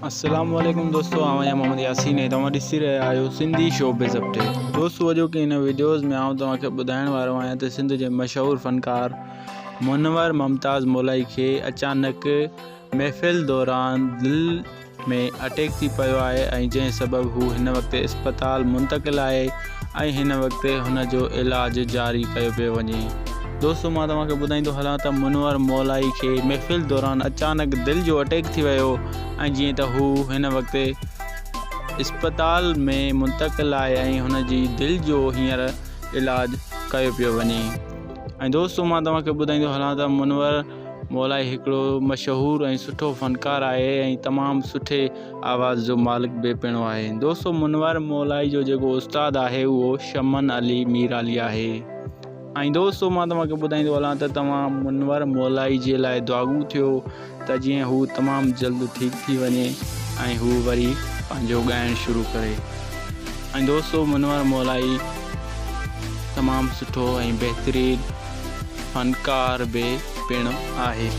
अस्सलाम वालेकुम दोस्तों, आवां मोहम्मद यासीन है। तव्हां ॾिसी रहिया आहियो सिंधी शोबिज़ अपडेट। दोस्तों अॼु की इन वीडियोज़ में आउं तव्हांखे ॿुधाइण वारो आहियां त सिंध जे मशहूरु फ़नकार मुनवर मुमताज़ मौलाई खे अचानक महफ़िल दौरान दिलि में अटैक थी पियो आहे ऐं जंहिं सबबु हू हिन वक़्तु इस्पताल मुंतक़िल आहे ऐं हिन वक़्तु हुन जो इलाजु जारी कयो पियो वञे। दोस्तों मां तव्हांखे ॿुधाईंदो हलां त मुनवर मौलाई खे महफ़िल दौरान अचानक दिलि जो अटैक थी वियो ऐं जीअं त हू हिन वक़्तु इस्पताल में मुंतक़िल आहे ऐं हुन जी दिलि जो हींअर इलाजु कयो पियो वञे। ऐं दोस्तों मां तव्हांखे ॿुधाईंदो हलां त मुनवर मौलाई हिकिड़ो मशहूरु ऐं सुठो फ़नकार आहे ऐं तमामु सुठे आवाज़ जो मालिक बि पिणु आहे। दोस्तों मुनवर मौलाई जो जेको उस्तादु आहे उहो शमन अली मीर अली आहे। ऐं दोस्तों मां तव्हांखे ॿुधाईंदो हलां त तव्हां मुनवर मौलाई जे लाइ दुआगू थियो त जीअं हू तमामु जल्द ठीकु थी वञे ऐं हू वरी पंहिंजो ॻाइणु शुरू करे। ऐं दोस्तों मुनवर मौलाई तमामु सुठो ऐं बहितरीनु फ़नकार बि पिणु आहे।